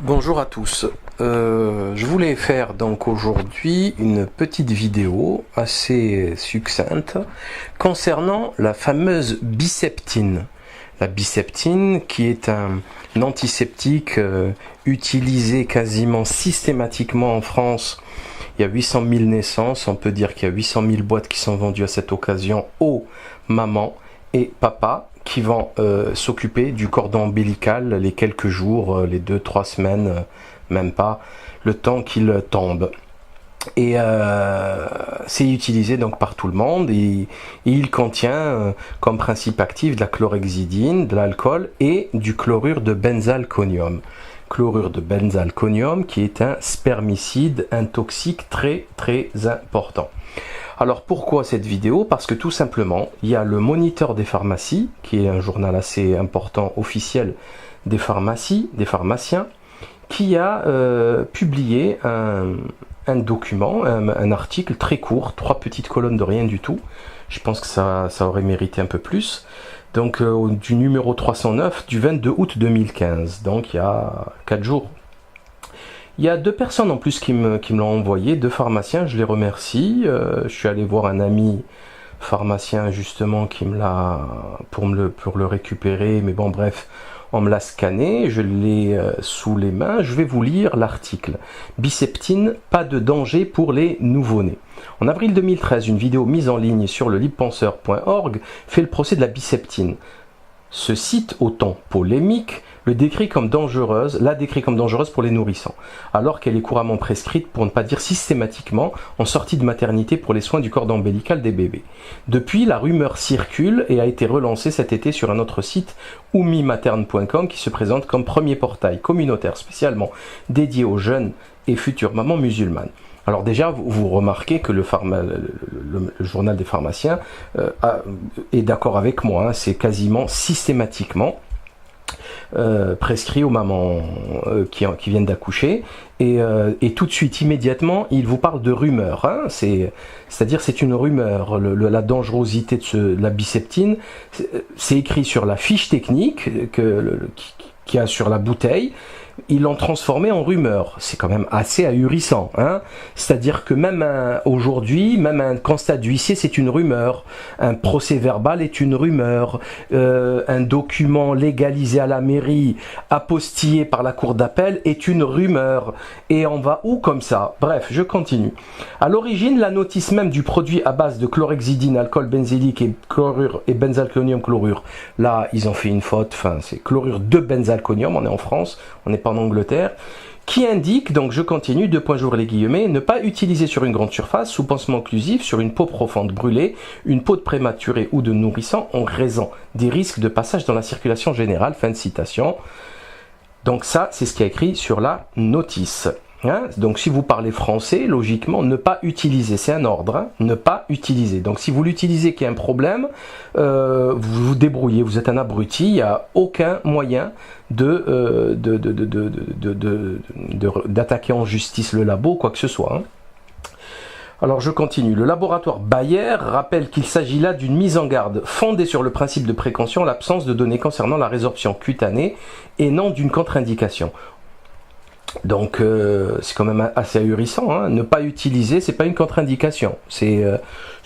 Bonjour à tous, je voulais faire donc aujourd'hui une petite vidéo assez succincte concernant la fameuse Biseptine. La Biseptine qui est un antiseptique utilisé quasiment systématiquement en France. Il y a 800 000 naissances, on peut dire qu'il y a 800 000 boîtes qui sont vendues à cette occasion aux mamans et papas qui vont s'occuper du cordon ombilical les quelques jours, les 2-3 semaines, même pas, le temps qu'il tombe. Et c'est utilisé donc par tout le monde et il contient comme principe actif de la chlorhexidine, de l'alcool et du chlorure de benzalconium. Chlorure de benzalconium qui est un spermicide, un toxique très important. Alors pourquoi cette vidéo? Parce que tout simplement, il y a le Moniteur des pharmacies, qui est un journal assez important, officiel des pharmacies, des pharmaciens, qui a publié un document, un article très court, 3 petites colonnes de rien du tout. Je pense que ça aurait mérité un peu plus. Donc du numéro 309 du 22 août 2015, donc il y a 4 jours. Il y a 2 personnes en plus qui me l'ont envoyé, 2 pharmaciens, je les remercie. Je suis allé voir un ami pharmacien justement qui me l'a pour le récupérer, mais bon bref, on me l'a scanné, je l'ai sous les mains. Je vais vous lire l'article. Biseptine, pas de danger pour les nouveau-nés. En avril 2013, une vidéo mise en ligne sur le librepenseur.org fait le procès de la Biseptine. Ce site, au ton polémique, la décrit comme dangereuse pour les nourrissons, alors qu'elle est couramment prescrite, pour ne pas dire systématiquement, en sortie de maternité pour les soins du cordon ombilical des bébés. Depuis, la rumeur circule et a été relancée cet été sur un autre site, oumimaterne.com, qui se présente comme premier portail communautaire spécialement dédié aux jeunes et futures mamans musulmanes. Alors déjà, vous remarquez que le journal des pharmaciens est d'accord avec moi, hein, c'est quasiment systématiquement prescrit aux mamans qui viennent d'accoucher, et tout de suite, immédiatement, il vous parle de rumeur, hein, c'est-à-dire c'est une rumeur, la dangerosité de la Biseptine, c'est écrit sur la fiche technique qu'il y a sur la bouteille. Ils l'ont transformé en rumeur. C'est quand même assez ahurissant, hein. C'est-à-dire que même aujourd'hui, même un constat d'huissier, c'est une rumeur. Un procès verbal est une rumeur. Un document légalisé à la mairie, apostillé par la cour d'appel, est une rumeur. Et on va où comme ça? Bref, je continue. À l'origine, la notice même du produit à base de chlorhexidine, alcool benzylique et chlorure et benzalconium chlorure. Là, ils ont fait une faute. Enfin, c'est chlorure de benzalconium. On est en France, on n'est pas en Angleterre, qui indique, donc je continue, ne pas utiliser sur une grande surface, sous pansement occlusif, sur une peau profonde brûlée, une peau de prématuré ou de nourrisson, en raison des risques de passage dans la circulation générale. Fin de citation. Donc ça, c'est ce qui est écrit sur la notice. Hein, donc si vous parlez français, logiquement, ne pas utiliser, c'est un ordre, hein, ne pas utiliser. Donc si vous l'utilisez qu'il y a un problème, vous vous débrouillez, vous êtes un abruti, il n'y a aucun moyen d'attaquer en justice le labo, quoi que ce soit. Hein. Alors je continue. Le laboratoire Bayer rappelle qu'il s'agit là d'une mise en garde fondée sur le principe de précaution, l'absence de données concernant la résorption cutanée et non d'une contre-indication. Donc c'est quand même assez ahurissant, hein. Ne pas utiliser, c'est pas une contre-indication, c'est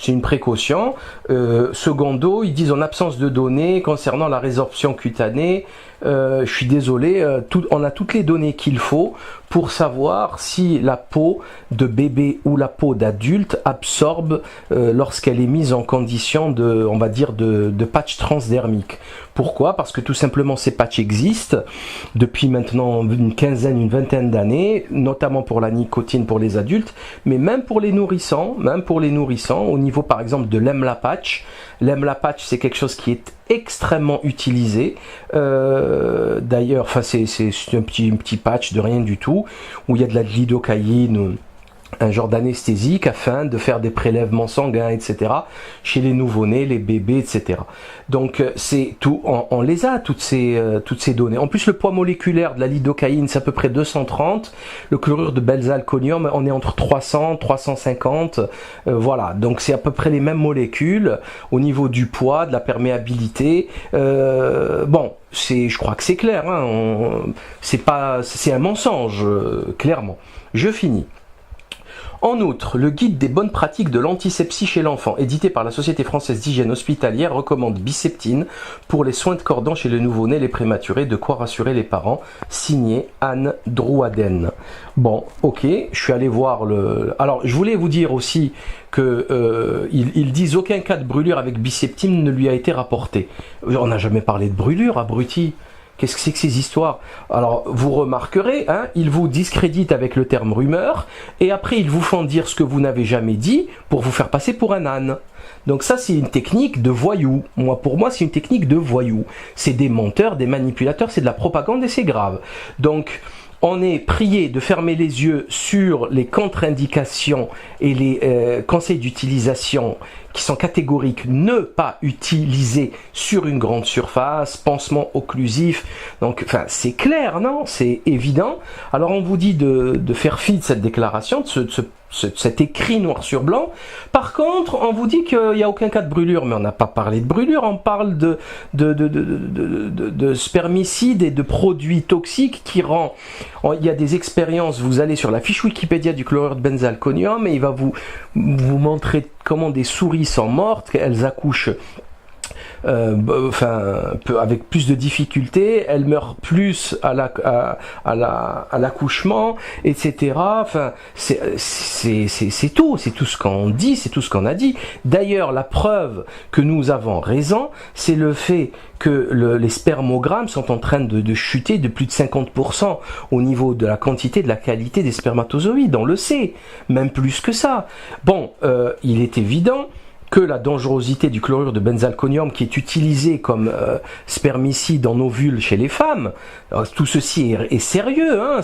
une précaution. Secondo, ils disent en absence de données concernant la résorption cutanée, je suis désolé, on a toutes les données qu'il faut pour savoir si la peau de bébé ou la peau d'adulte absorbe lorsqu'elle est mise en condition de, on va dire, de patch transdermique. Pourquoi? Parce que tout simplement ces patchs existent depuis maintenant une quinzaine, une vingtaine d'années, notamment pour la nicotine pour les adultes, mais même pour les nourrissons, au niveau par exemple de l'EMLA patch. L'EMLA patch, c'est quelque chose qui est extrêmement utilisé. D'ailleurs, enfin c'est un petit patch de rien du tout, où il y a de la lidocaïne un genre d'anesthésique afin de faire des prélèvements sanguins, etc. chez les nouveau-nés, les bébés, etc. Donc c'est tout, on les a toutes ces données. En plus, le poids moléculaire de la lidocaïne, c'est à peu près 230. Le chlorure de benzalkonium, on est entre 300, 350. Voilà, donc c'est à peu près les mêmes molécules au niveau du poids, de la perméabilité. Bon, je crois que c'est clair. Hein, c'est un mensonge, clairement. Je finis. En outre, le guide des bonnes pratiques de l'antisepsie chez l'enfant, édité par la Société française d'hygiène hospitalière, recommande Biseptine pour les soins de cordon chez les nouveau-nés, les prématurés, de quoi rassurer les parents. Signé Anne Drouaden. Bon, ok, je suis allé voir le... Alors, je voulais vous dire aussi que ils disent aucun cas de brûlure avec Biseptine ne lui a été rapporté. On n'a jamais parlé de brûlure, abruti. Qu'est-ce que c'est que ces histoires? Alors, vous remarquerez, hein, ils vous discréditent avec le terme rumeur, et après ils vous font dire ce que vous n'avez jamais dit pour vous faire passer pour un âne. Donc ça, c'est une technique de voyou. Pour moi, c'est une technique de voyou. C'est des menteurs, des manipulateurs, c'est de la propagande et c'est grave. Donc, on est prié de fermer les yeux sur les contre-indications et les conseils d'utilisation qui sont catégoriques. Ne pas utiliser sur une grande surface, pansement occlusif. Donc, enfin, c'est clair, non? C'est évident. Alors, on vous dit de faire fi de cette déclaration, de cet écrit noir sur blanc. Par contre, on vous dit qu'il n'y a aucun cas de brûlure, mais on n'a pas parlé de brûlure, on parle de spermicides et de produits toxiques qui rend... Il y a des expériences, vous allez sur la fiche Wikipédia du chlorure de benzalkonium et il va vous montrer comment des souris sont mortes, elles accouchent avec plus de difficultés, elles meurent plus à l'accouchement, etc. Enfin, c'est tout ce qu'on dit, c'est tout ce qu'on a dit. D'ailleurs, la preuve que nous avons raison, c'est le fait que les spermogrammes sont en train de chuter de plus de 50% au niveau de la quantité, de la qualité des spermatozoïdes, on le sait, même plus que ça. Bon, il est évident que la dangerosité du chlorure de benzalkonium qui est utilisé comme spermicide en ovules chez les femmes, alors, tout ceci est sérieux, hein,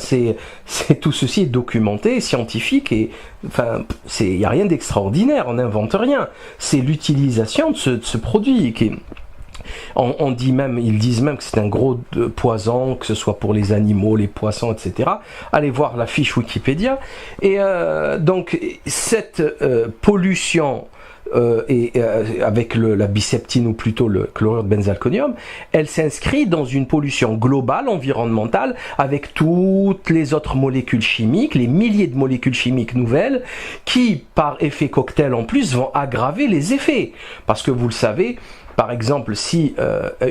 tout ceci est documenté, scientifique, et enfin, il n'y a rien d'extraordinaire, on n'invente rien. C'est l'utilisation de ce produit qui est... Ils disent même que c'est un gros poison, que ce soit pour les animaux, les poissons, etc. Allez voir la fiche Wikipédia. Et donc, cette pollution avec la biseptine ou plutôt le chlorure de benzalkonium, elle s'inscrit dans une pollution globale, environnementale, avec toutes les autres molécules chimiques, les milliers de molécules chimiques nouvelles, qui, par effet cocktail en plus, vont aggraver les effets. Parce que vous le savez, par exemple, si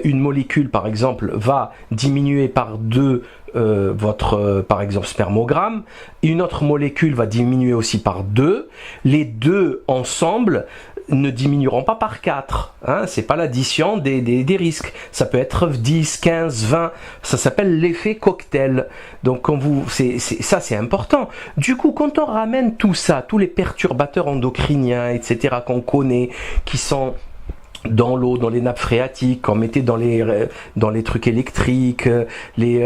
une molécule, par exemple, va diminuer par 2 votre, par exemple, spermogramme, une autre molécule va diminuer aussi par 2, les deux ensemble ne diminueront pas par 4. Hein, c'est pas l'addition des risques. Ça peut être 10, 15, 20. Ça s'appelle l'effet cocktail. Donc, ça, c'est important. Du coup, quand on ramène tout ça, tous les perturbateurs endocriniens, etc., qu'on connaît, qui sont dans l'eau, dans les nappes phréatiques, qu'on mettait dans les trucs électriques,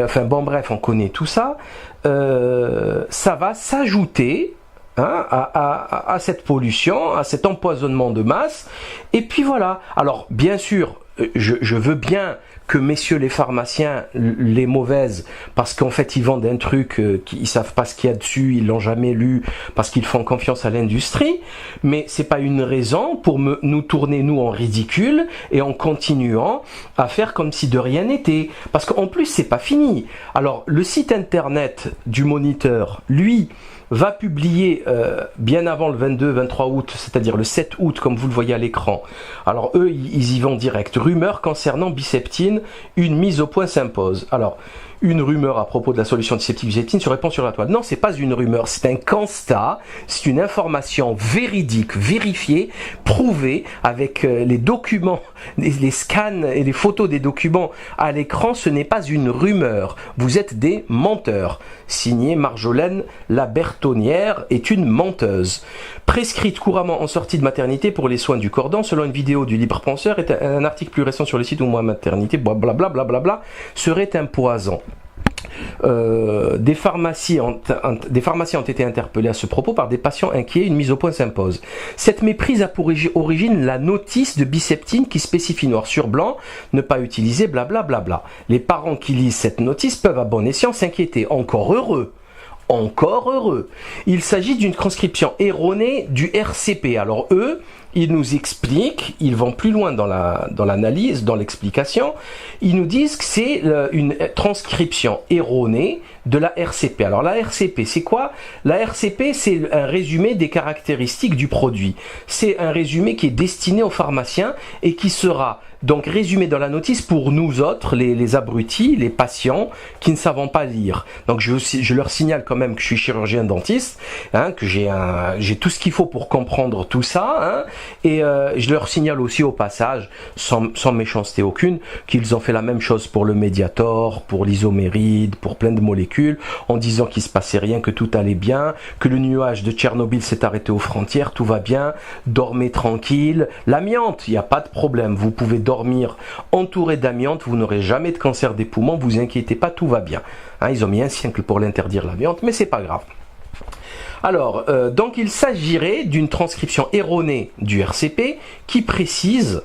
enfin bon bref, on connaît tout ça. Ça va s'ajouter, hein, à cette pollution, à cet empoisonnement de masse. Et puis voilà. Alors bien sûr, je veux bien que messieurs les pharmaciens les mauvaises, parce qu'en fait ils vendent un truc qu'ils savent pas ce qu'il y a dessus, ils l'ont jamais lu, parce qu'ils font confiance à l'industrie, mais c'est pas une raison pour nous tourner nous en ridicule et en continuant à faire comme si de rien n'était, parce qu'en plus c'est pas fini. Alors le site internet du Moniteur, lui, va publier bien avant le 22-23 août, c'est-à-dire le 7 août, comme vous le voyez à l'écran. Alors eux, ils y vont direct. Rumeur concernant Biseptine, une mise au point s'impose. Alors, une rumeur à propos de la solution antiseptique Biseptine se répand sur la toile. Non, c'est pas une rumeur, c'est un constat, c'est une information véridique, vérifiée, prouvée, avec les documents, les scans et les photos des documents à l'écran. Ce n'est pas une rumeur. Vous êtes des menteurs. Signé Marjolaine Labertonnière est une menteuse. Prescrite couramment en sortie de maternité pour les soins du cordon, selon une vidéo du Libre Penseur, est un article plus récent sur le site où moi maternité, blablabla, serait un poison. Des pharmacies ont été interpellées à ce propos par des patients inquiets. Une mise au point s'impose. Cette méprise a pour origine la notice de Biceptine qui spécifie noir sur blanc ne pas utiliser blablabla. Bla bla bla. Les parents qui lisent cette notice peuvent à bon escient s'inquiéter. Encore heureux. Encore heureux. Il s'agit d'une transcription erronée du RCP. Alors eux, ils nous expliquent, ils vont plus loin dans l'analyse, dans l'explication, ils nous disent que c'est une transcription erronée de la RCP. Alors la RCP, c'est quoi? La RCP, c'est un résumé des caractéristiques du produit. C'est un résumé qui est destiné aux pharmaciens et qui sera donc résumé dans la notice pour nous autres, les abrutis, les patients qui ne savons pas lire. Donc je leur signale quand même que je suis chirurgien dentiste, hein, que j'ai tout ce qu'il faut pour comprendre tout ça, hein, et je leur signale aussi au passage, sans méchanceté aucune, qu'ils ont fait la même chose pour le Mediator, pour l'isoméride, pour plein de molécules, en disant qu'il se passait rien, que tout allait bien, que le nuage de Tchernobyl s'est arrêté aux frontières, tout va bien, dormez tranquille. L'amiante, il n'y a pas de problème, vous pouvez dormir entouré d'amiante, vous n'aurez jamais de cancer des poumons, vous inquiétez pas, tout va bien. Hein, ils ont mis un siècle pour l'interdire l'amiante, mais c'est pas grave. Alors, donc il s'agirait d'une transcription erronée du RCP qui précise: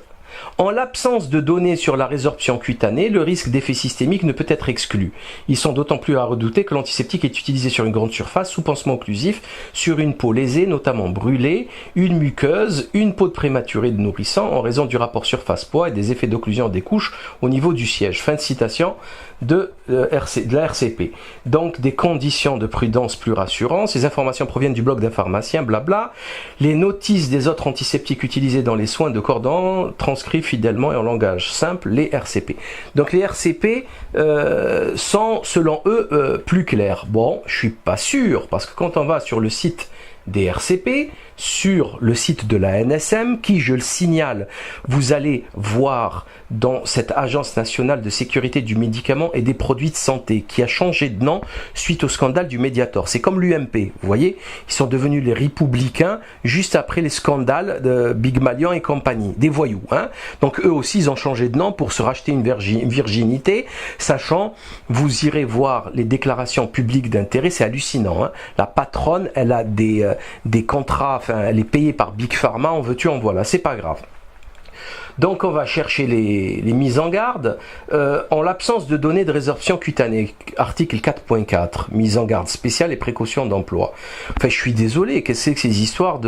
en l'absence de données sur la résorption cutanée, le risque d'effet systémique ne peut être exclu. Ils sont d'autant plus à redouter que l'antiseptique est utilisé sur une grande surface, sous pansement occlusif, sur une peau lésée, notamment brûlée, une muqueuse, une peau de prématuré de nourrissant, en raison du rapport surface-poids et des effets d'occlusion des couches au niveau du siège. Fin de citation de la RCP. Donc des conditions de prudence plus rassurantes. Ces informations proviennent du blog d'un pharmacien, blabla. Les notices des autres antiseptiques utilisés dans les soins de cordon transcrivent fidèlement et en langage simple les RCP. Donc les RCP sont selon eux plus clairs. Bon, je suis pas sûr, parce que quand on va sur le site des RCP, sur le site de la NSM, qui, je le signale, vous allez voir dans cette Agence nationale de sécurité du médicament et des produits de santé, qui a changé de nom suite au scandale du Mediator. C'est comme l'UMP, vous voyez, ils sont devenus les Républicains juste après les scandales de Big Malion et compagnie, des voyous. Hein. Donc eux aussi, ils ont changé de nom pour se racheter une virginité, sachant, vous irez voir les déclarations publiques d'intérêt, c'est hallucinant. Hein. La patronne, elle a des contrats, enfin, elle est payée par Big Pharma, en veux-tu, en voilà, c'est pas grave. Donc on va chercher les mises en garde. En l'absence de données de résorption cutanée, article 4.4, mise en garde spéciale et précautions d'emploi. Enfin, je suis désolé, qu'est-ce que c'est que ces histoires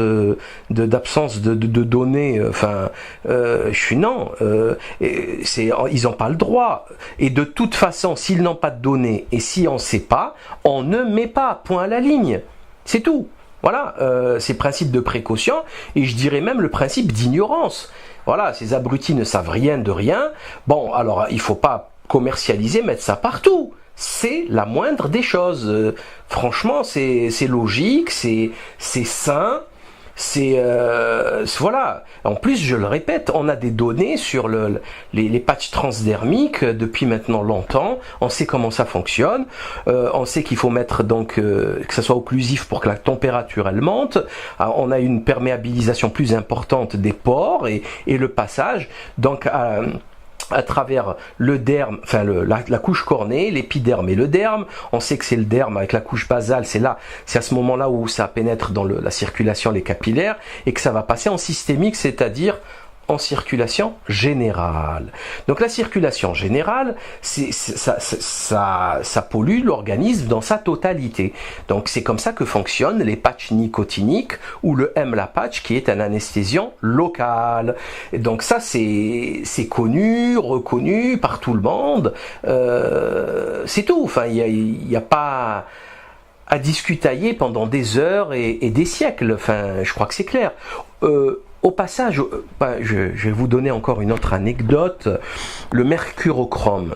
d'absence de données, enfin, ils n'ont pas le droit. Et de toute façon, s'ils n'ont pas de données et si on ne sait pas, on ne met pas, point à la ligne. C'est tout. Voilà, c'est principe de précaution et je dirais même le principe d'ignorance. Voilà, ces abrutis ne savent rien de rien. Bon, alors il faut pas commercialiser, mettre ça partout. C'est la moindre des choses. Franchement, c'est logique, c'est sain. Voilà. En plus, je le répète, on a des données sur les patchs transdermiques depuis maintenant longtemps. On sait comment ça fonctionne. On sait qu'il faut mettre donc que ça soit occlusif pour que la température elle monte. On a une perméabilisation plus importante des pores et le passage. Donc à travers le derme, enfin la couche cornée, l'épiderme et le derme. On sait que c'est le derme avec la couche basale, c'est à ce moment-là où ça pénètre dans la circulation, les capillaires, et que ça va passer en systémique, c'est-à-dire en circulation générale. Donc la circulation générale, ça pollue l'organisme dans sa totalité. Donc c'est comme ça que fonctionnent les patchs nicotiniques ou le M-La patch qui est un anesthésiant local. Et donc ça c'est connu, reconnu par tout le monde. C'est tout. Enfin il y a pas à discutailler pendant des heures et des siècles. Enfin je crois que c'est clair. Au passage, je vais vous donner encore une autre anecdote. Le mercurochrome.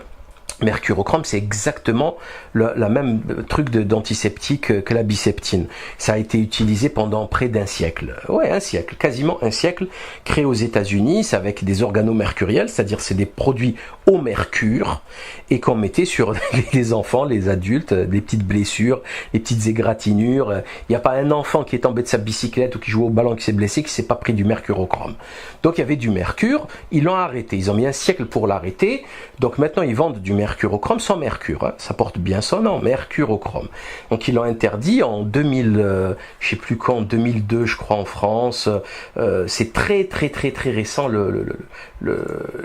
Mercurochrome, c'est exactement la même truc d'antiseptique que la biceptine. Ça a été utilisé pendant près d'un siècle. Ouais, un siècle, quasiment un siècle, créé aux États-Unis, c'est avec des organomercuriels, c'est-à-dire c'est des produits au mercure et qu'on mettait sur les enfants, les adultes, des petites blessures, des petites égratignures. Il n'y a pas un enfant qui est tombé de sa bicyclette ou qui joue au ballon qui s'est blessé qui s'est pas pris du mercurochrome. Donc il y avait du mercure, ils l'ont arrêté. Ils ont mis un siècle pour l'arrêter. Donc maintenant ils vendent du mercure mercurochrome sans mercure, hein, ça porte bien son nom, mercurochrome. Donc ils l'ont interdit en 2000, je sais plus quand, 2002 je crois en France. C'est très récent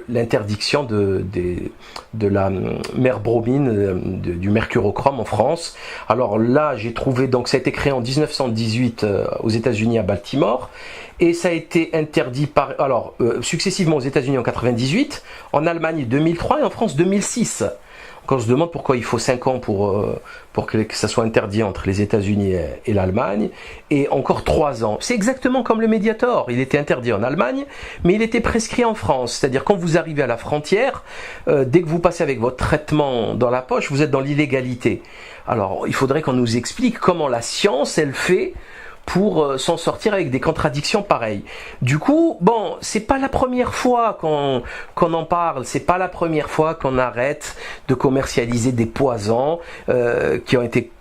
l'interdiction de la merbromine, du mercurochrome en France. Alors là j'ai trouvé, donc ça a été créé en 1918 aux États-Unis à Baltimore, et ça a été interdit successivement aux États-Unis en 98, en Allemagne 2003 et en France 2006. Quand on se demande pourquoi il faut 5 ans pour que ça soit interdit entre les États-Unis et l'Allemagne, et encore 3 ans. C'est exactement comme le Mediator, il était interdit en Allemagne, mais il était prescrit en France. C'est-à-dire quand vous arrivez à la frontière, dès que vous passez avec votre traitement dans la poche, vous êtes dans l'illégalité. Alors il faudrait qu'on nous explique comment la science, elle fait pour s'en sortir avec des contradictions pareilles. Du coup, bon, c'est pas la première fois qu'on en parle, c'est pas la première fois qu'on arrête de commercialiser des poisons qui ont été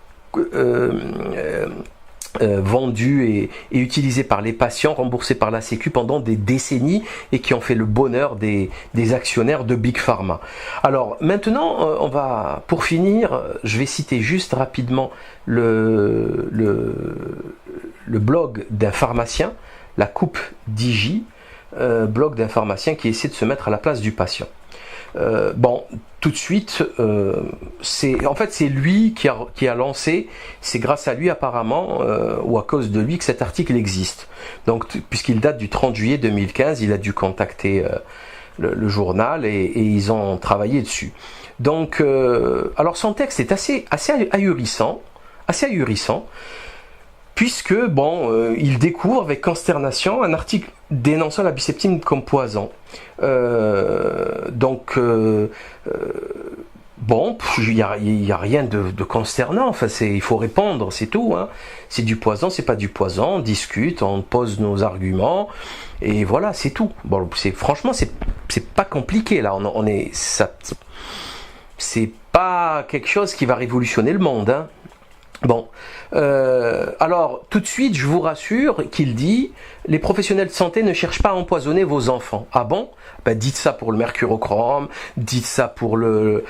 vendus et utilisés par les patients, remboursés par la Sécu pendant des décennies et qui ont fait le bonheur des actionnaires de Big Pharma. Alors maintenant, pour finir, je vais citer juste rapidement le blog d'un pharmacien, la coupe d'IJ, blog d'un pharmacien qui essaie de se mettre à la place du patient. Bon, tout de suite, c'est lui qui a lancé, c'est grâce à lui apparemment, ou à cause de lui, que cet article existe. Donc, puisqu'il date du 30 juillet 2015, il a dû contacter le journal et ils ont travaillé dessus. Donc, alors son texte est assez ahurissant, puisque, bon, il découvre avec consternation un article dénonçant la biseptine comme poison. Bon, il y a rien de consternant. Enfin, il faut répondre, c'est tout. Hein. C'est du poison, c'est pas du poison. On discute, on pose nos arguments, et voilà, c'est tout. Bon, franchement, c'est pas compliqué là. C'est pas quelque chose qui va révolutionner le monde. Hein. Bon, alors tout de suite, je vous rassure qu'il dit les professionnels de santé ne cherchent pas à empoisonner vos enfants. Ah bon? Ben, dites ça pour le mercurochrome, dites ça pour le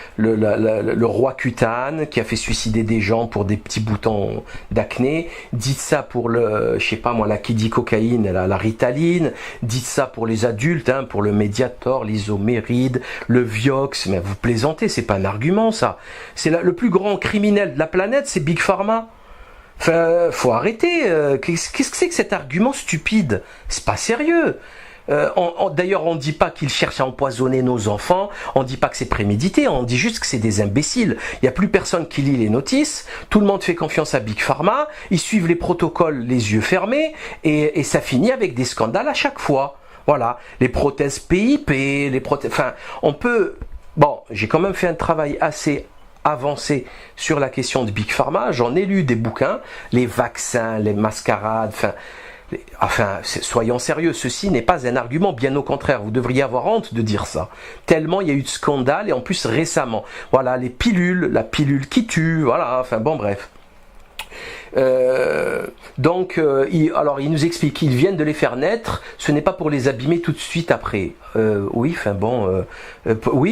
roi cutane qui a fait suicider des gens pour des petits boutons d'acné, dites ça pour je sais pas moi, la kidicocaïne, la Ritaline, dites ça pour les adultes, hein, pour le Mediator, l'isoméride, le Vioxx. Mais vous plaisantez, c'est pas un argument ça. C'est le plus grand criminel de la planète, c'est Big Pharma. Enfin, faut arrêter. Qu'est-ce que c'est que cet argument stupide? C'est pas sérieux. D'ailleurs, on ne dit pas qu'ils cherchent à empoisonner nos enfants, on ne dit pas que c'est prémédité, on dit juste que c'est des imbéciles. Il n'y a plus personne qui lit les notices, tout le monde fait confiance à Big Pharma, ils suivent les protocoles les yeux fermés, et ça finit avec des scandales à chaque fois. Voilà, les prothèses PIP, enfin, on peut... Bon, j'ai quand même fait un travail assez avancé sur la question de Big Pharma, j'en ai lu des bouquins, les vaccins, les mascarades, soyons sérieux, ceci n'est pas un argument, bien au contraire, vous devriez avoir honte de dire ça, tellement il y a eu de scandales, et en plus récemment, voilà, les pilules, la pilule qui tue, voilà, enfin bon bref. Il nous explique qu'ils viennent de les faire naître, ce n'est pas pour les abîmer tout de suite après. Oui,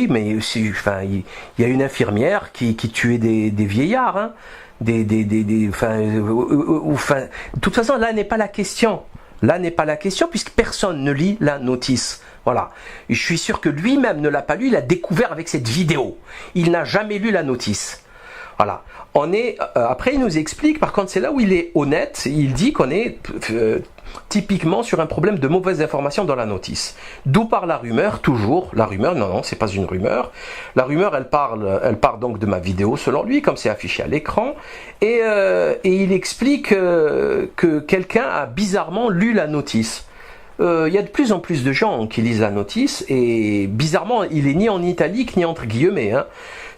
mais il y a une infirmière qui tuait des vieillards, hein, de toute façon, là n'est pas la question. Là n'est pas la question puisque personne ne lit la notice. Voilà. Et je suis sûr que lui-même ne l'a pas lu, il l'a découvert avec cette vidéo. Il n'a jamais lu la notice. Voilà. Après, il nous explique, par contre, c'est là où il est honnête, il dit qu'on est typiquement sur un problème de mauvaise information dans la notice. D'où part la rumeur, toujours. La rumeur, non, c'est pas une rumeur. La rumeur, elle part donc de ma vidéo, selon lui, comme c'est affiché à l'écran. Et il explique que quelqu'un a bizarrement lu la notice. Il y a de plus en plus de gens qui lisent la notice, et bizarrement, il est ni en italique, ni entre guillemets, hein.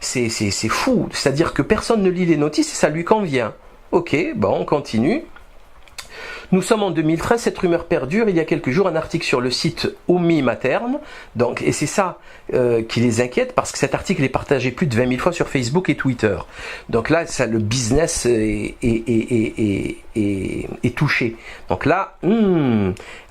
C'est fou, c'est-à-dire que personne ne lit les notices et ça lui convient. Ok, bon, on continue. Nous sommes en 2013, cette rumeur perdure. Il y a quelques jours, un article sur le site Omi Materne, et c'est ça qui les inquiète, parce que cet article est partagé plus de 20 000 fois sur Facebook et Twitter. Donc là, le business est est touché. Donc là,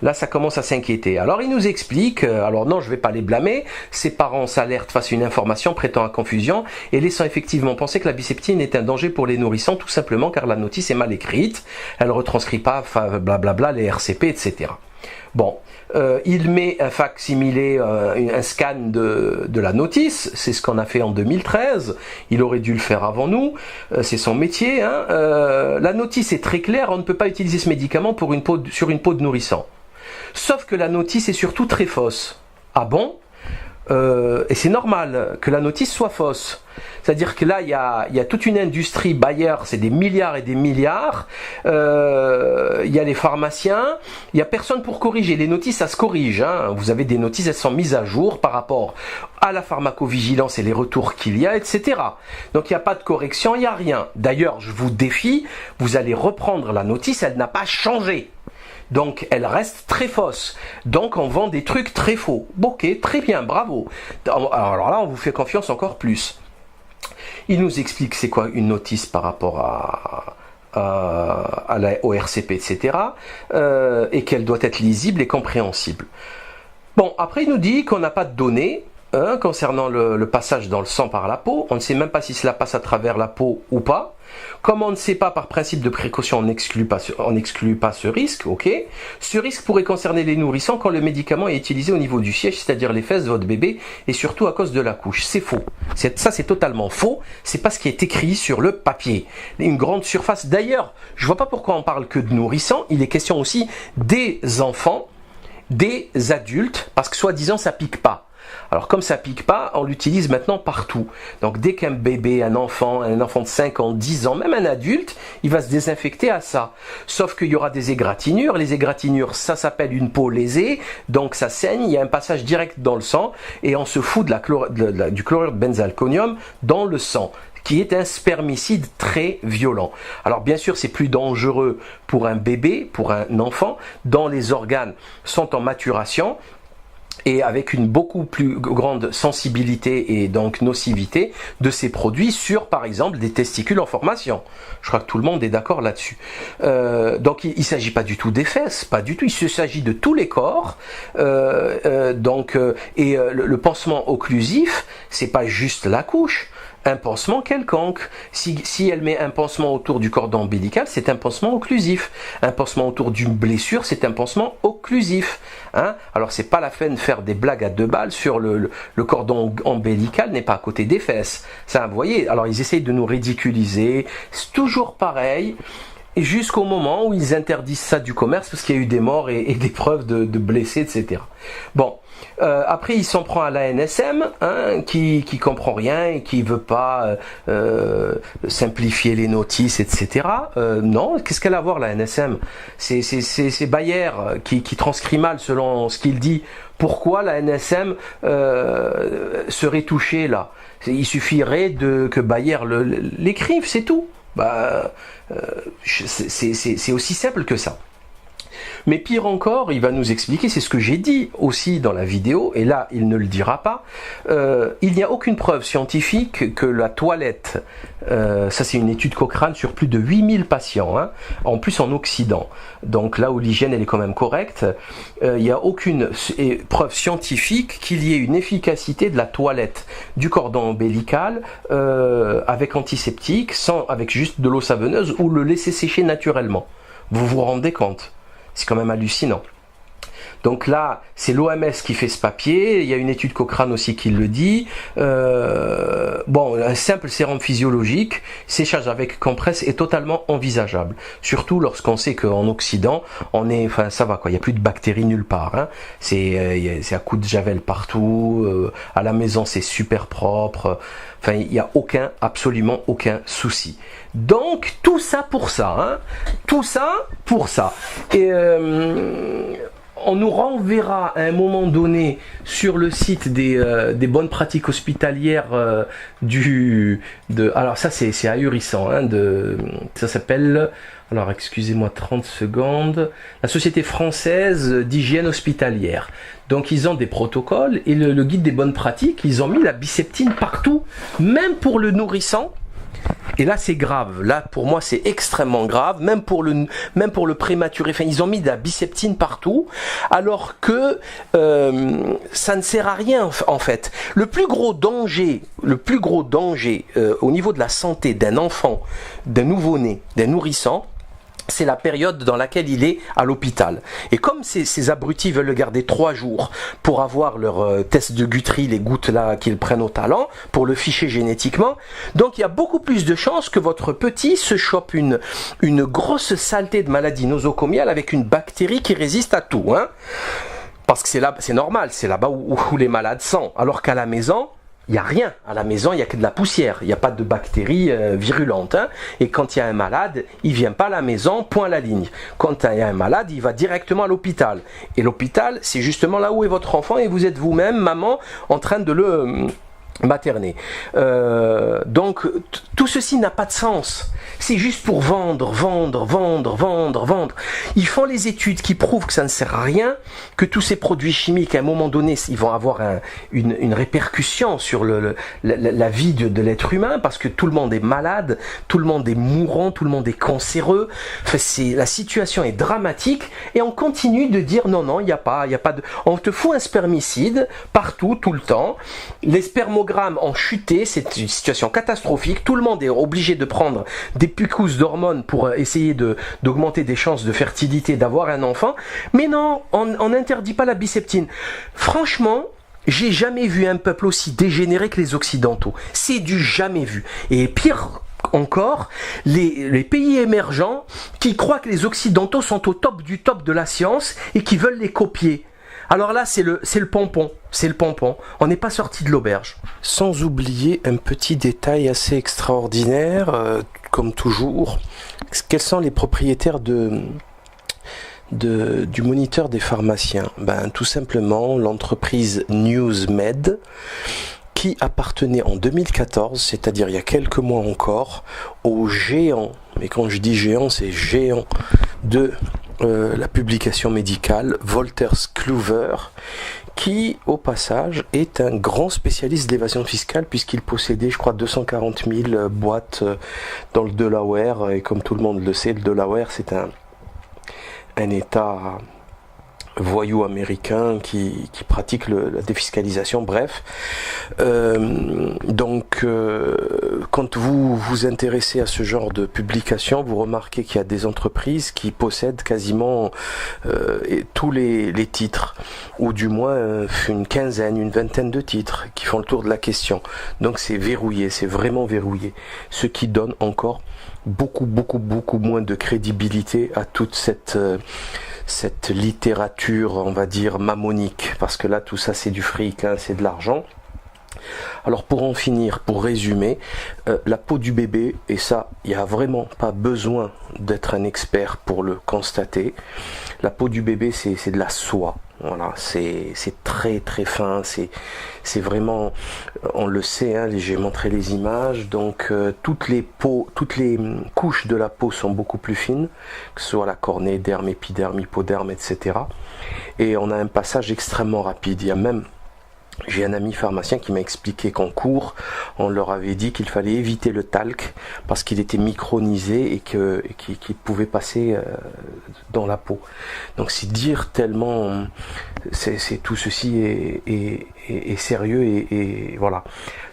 là ça commence à s'inquiéter. Alors il nous explique, alors non, je vais pas les blâmer, ses parents s'alertent face à une information prêtant à confusion et laissant effectivement penser que la biceptine est un danger pour les nourrissons, tout simplement car la notice est mal écrite, elle retranscrit pas blablabla les RCP, etc. Bon, il met un facsimilé, un scan de la notice, c'est ce qu'on a fait en 2013, il aurait dû le faire avant nous, c'est son métier. Hein. La notice est très claire, on ne peut pas utiliser ce médicament sur une peau de nourrisson. Sauf que la notice est surtout très fausse. Ah bon ? Et c'est normal que la notice soit fausse. C'est-à-dire que là, il y a toute une industrie Bayer, c'est des milliards et des milliards. Il y a les pharmaciens, il n'y a personne pour corriger. Les notices, ça se corrige. Hein. Vous avez des notices, elles sont mises à jour par rapport à la pharmacovigilance et les retours qu'il y a, etc. Donc il n'y a pas de correction, il n'y a rien. D'ailleurs, je vous défie, vous allez reprendre la notice, elle n'a pas changé. Donc elle reste très fausse. Donc on vend des trucs très faux. Ok, très bien, bravo. Alors là, on vous fait confiance encore plus. Il nous explique c'est quoi une notice par rapport au RCP, etc. Et qu'elle doit être lisible et compréhensible. Bon, après il nous dit qu'on n'a pas de données concernant le passage dans le sang par la peau. On ne sait même pas si cela passe à travers la peau ou pas. Comme on ne sait pas, par principe de précaution, on n'exclut pas ce risque, ok. Ce risque pourrait concerner les nourrissons quand le médicament est utilisé au niveau du siège, c'est-à-dire les fesses de votre bébé, et surtout à cause de la couche. C'est faux. Ça, c'est totalement faux. C'est pas ce qui est écrit sur le papier. Une grande surface. D'ailleurs, je vois pas pourquoi on parle que de nourrissons. Il est question aussi des enfants, des adultes, parce que soi-disant, ça pique pas. Alors comme ça pique pas, on l'utilise maintenant partout. Donc dès qu'un bébé, un enfant de 5 ans, 10 ans, même un adulte, il va se désinfecter à ça. Sauf qu'il y aura des égratignures. Les égratignures, ça s'appelle une peau lésée, donc ça saigne, il y a un passage direct dans le sang et on se fout du chlorure de benzalkonium dans le sang, qui est un spermicide très violent. Alors bien sûr, c'est plus dangereux pour un bébé, pour un enfant, dont les organes sont en maturation, et avec une beaucoup plus grande sensibilité et donc nocivité de ces produits sur, par exemple, des testicules en formation. Je crois que tout le monde est d'accord là-dessus. Donc il ne s'agit pas du tout des fesses, pas du tout. Il s'agit de tous les corps. Le pansement occlusif, c'est pas juste la couche. Un pansement quelconque. Si elle met un pansement autour du cordon ombilical, c'est un pansement occlusif. Un pansement autour d'une blessure, c'est un pansement occlusif. Hein? Alors c'est pas la peine de faire des blagues à 2 balles sur le cordon ombilical n'est pas à côté des fesses. Ça, vous voyez, alors ils essayent de nous ridiculiser. C'est toujours pareil. Et jusqu'au moment où ils interdisent ça du commerce parce qu'il y a eu des morts et des preuves de blessés, etc. Bon. Après, il s'en prend à l'ANSM, hein, qui comprend rien et qui veut pas simplifier les notices, etc. Non, qu'est-ce qu'elle a à voir l'ANSM? C'est Bayer qui transcrit mal selon ce qu'il dit. Pourquoi l'ANSM serait touchée là? Il suffirait que Bayer l'écrive, c'est tout. C'est aussi simple que ça. Mais pire encore, il va nous expliquer, c'est ce que j'ai dit aussi dans la vidéo, et là il ne le dira pas, il n'y a aucune preuve scientifique que la toilette, ça c'est une étude Cochrane sur plus de 8000 patients, hein, en plus en Occident, donc là où l'hygiène elle est quand même correcte, il n'y a aucune preuve scientifique qu'il y ait une efficacité de la toilette du cordon ombilical avec antiseptique, avec juste de l'eau savonneuse ou le laisser sécher naturellement. Vous vous rendez compte? C'est quand même hallucinant. Donc là, c'est l'OMS qui fait ce papier. Il y a une étude Cochrane aussi qui le dit. Un simple sérum physiologique, séchage avec compresse est totalement envisageable. Surtout lorsqu'on sait qu'en Occident, ça va quoi. Il n'y a plus de bactéries nulle part. Hein. C'est à coup de javel partout. À la maison, c'est super propre. Enfin, il n'y a absolument aucun souci. Donc, tout ça pour ça. Hein. Tout ça pour ça. Et on nous renverra à un moment donné sur le site des bonnes pratiques hospitalières alors ça c'est ahurissant, hein, ça s'appelle, alors excusez-moi 30 secondes, la Société française d'hygiène hospitalière. Donc ils ont des protocoles et le guide des bonnes pratiques, ils ont mis la biceptine partout, même pour le nourrisson. Et là, c'est grave. Là, pour moi, c'est extrêmement grave. Même pour le prématuré. Enfin, ils ont mis de la Biceptine partout, alors que ça ne sert à rien, en fait. Le plus gros danger au niveau de la santé d'un enfant, d'un nouveau-né, d'un nourrisson, c'est la période dans laquelle il est à l'hôpital. Et comme ces abrutis veulent le garder 3 jours pour avoir leur test de Guthrie, les gouttes là qu'ils prennent au talent, pour le ficher génétiquement, donc il y a beaucoup plus de chances que votre petit se chope une grosse saleté de maladie nosocomiale avec une bactérie qui résiste à tout. Hein, parce que c'est normal, c'est là-bas où les malades sont. Alors qu'à la maison, il n'y a rien. À la maison, il n'y a que de la poussière. Il n'y a pas de bactéries virulentes. Hein. Et quand il y a un malade, il ne vient pas à la maison, point à la ligne. Quand il y a un malade, il va directement à l'hôpital. Et l'hôpital, c'est justement là où est votre enfant et vous êtes vous-même, maman, en train de le materner. Donc, tout ceci n'a pas de sens. C'est juste pour vendre. Ils font les études qui prouvent que ça ne sert à rien, que tous ces produits chimiques, à un moment donné, ils vont avoir une répercussion sur la vie de l'être humain, parce que tout le monde est malade, tout le monde est mourant, tout le monde est cancéreux. Enfin, la situation est dramatique, et on continue de dire non, il n'y a pas de... On te fout un spermicide partout, tout le temps. Les spermogrammes ont chuté, c'est une situation catastrophique. Tout le monde est obligé de prendre des picousses d'hormones pour essayer d'augmenter des chances de fertilité, d'avoir un enfant. Mais non, on n'interdit pas la Biceptine. Franchement, j'ai jamais vu un peuple aussi dégénéré que les Occidentaux. C'est du jamais vu. Et pire encore, les pays émergents qui croient que les Occidentaux sont au top du top de la science et qui veulent les copier. Alors là, c'est le pompon. C'est le pompon. On n'est pas sorti de l'auberge. Sans oublier un petit détail assez extraordinaire, comme toujours. Quels sont les propriétaires du moniteur des pharmaciens? Tout simplement l'entreprise NewsMed, qui appartenait en 2014, c'est-à-dire il y a quelques mois encore, au géant, mais quand je dis géant, c'est géant de la publication médicale, Wolters Kluwer, qui, au passage, est un grand spécialiste d'évasion fiscale, puisqu'il possédait, je crois, 240 000 boîtes dans le Delaware, et comme tout le monde le sait, le Delaware, c'est un État voyou américain qui pratique la défiscalisation, bref. Donc, quand vous vous intéressez à ce genre de publication, vous remarquez qu'il y a des entreprises qui possèdent quasiment tous les titres, ou du moins une quinzaine, une vingtaine de titres qui font le tour de la question. Donc c'est verrouillé, c'est vraiment verrouillé, ce qui donne encore beaucoup moins de crédibilité à toute cette littérature, on va dire, mammonique, parce que là tout ça c'est du fric, hein, c'est de l'argent. Alors pour en finir, pour résumer, la peau du bébé, et ça il n'y a vraiment pas besoin d'être un expert pour le constater, la peau du bébé c'est de la soie. Voilà, c'est très fin, c'est vraiment, on le sait, hein, j'ai montré les images, donc toutes les couches de la peau sont beaucoup plus fines, que ce soit la cornée, derme, épiderme, hypoderme, etc. Et on a un passage extrêmement rapide. J'ai un ami pharmacien qui m'a expliqué qu'en cours, on leur avait dit qu'il fallait éviter le talc parce qu'il était micronisé et qu'il pouvait passer dans la peau. Donc c'est dire tellement, tout ceci est sérieux et voilà.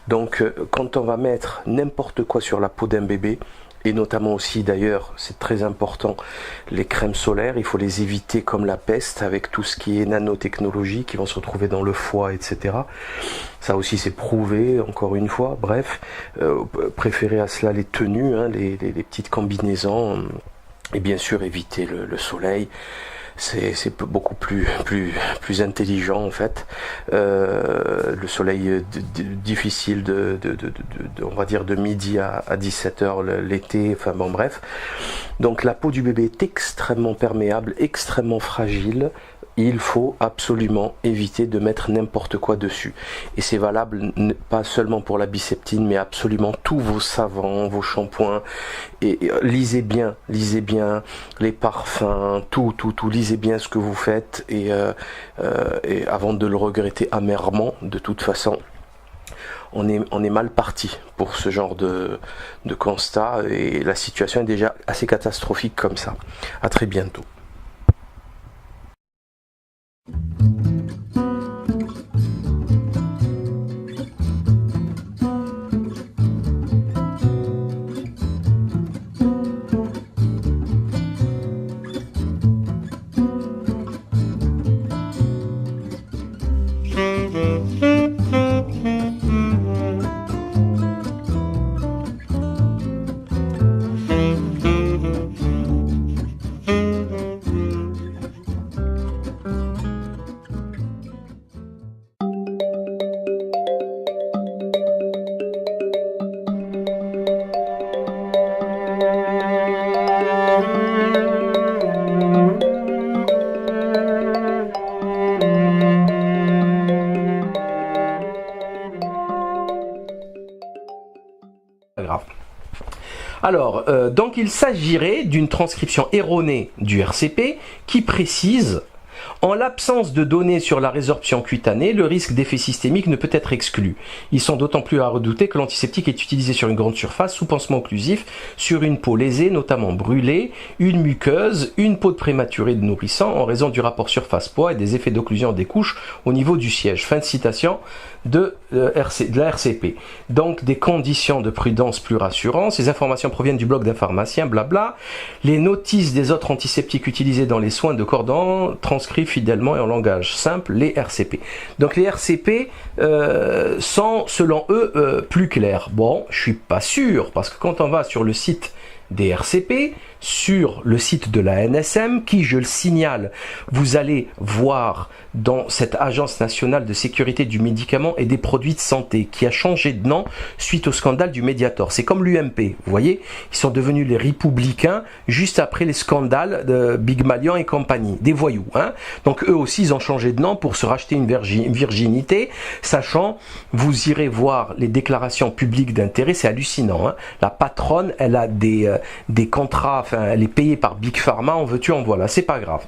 Donc quand on va mettre n'importe quoi sur la peau d'un bébé, et notamment aussi d'ailleurs, c'est très important, les crèmes solaires, il faut les éviter comme la peste avec tout ce qui est nanotechnologie qui vont se retrouver dans le foie, etc. Ça aussi c'est prouvé, encore une fois, bref, préférez à cela les tenues, hein, les petites combinaisons, et bien sûr éviter le soleil. C'est beaucoup plus intelligent en fait. Le soleil difficile on va dire de midi à 17h l'été, enfin bon bref. Donc la peau du bébé est extrêmement perméable, extrêmement fragile. Il faut absolument éviter de mettre n'importe quoi dessus. Et c'est valable pas seulement pour la Biceptine, mais absolument tous vos savons, vos shampoings. Et lisez bien les parfums, tout. Lisez bien ce que vous faites et avant de le regretter amèrement, de toute façon. on est mal parti pour ce genre de constat, et la situation est déjà assez catastrophique comme ça. À très bientôt. Grave. Alors, donc il s'agirait d'une transcription erronée du RCP qui précise: en l'absence de données sur la résorption cutanée, le risque d'effet systémique ne peut être exclu. Ils sont d'autant plus à redouter que l'antiseptique est utilisé sur une grande surface, sous pansement occlusif, sur une peau lésée, notamment brûlée, une muqueuse, une peau de prématuré de nourrissant, en raison du rapport surface-poids et des effets d'occlusion des couches au niveau du siège. Fin de citation de la RCP. Donc, des conditions de prudence plus rassurantes. Ces informations proviennent du blog d'un pharmacien, blabla. Les notices des autres antiseptiques utilisés dans les soins de cordon transcrivent fidèlement et en langage simple les RCP. Donc, les RCP sont, selon eux, plus clairs. Bon, je suis pas sûr, parce que quand on va sur le site des RCP, sur le site de la NSM, qui, je le signale, vous allez voir dans cette Agence nationale de sécurité du médicament et des produits de santé, qui a changé de nom suite au scandale du Mediator. C'est comme l'UMP, vous voyez, ils sont devenus les Républicains juste après les scandales de Big Malian et compagnie, des voyous. Hein. Donc eux aussi, ils ont changé de nom pour se racheter une virginité, sachant, vous irez voir les déclarations publiques d'intérêt, c'est hallucinant. Hein. La patronne, elle a des contrats, enfin, elle est payée par Big Pharma, en veux-tu, en voilà, c'est pas grave.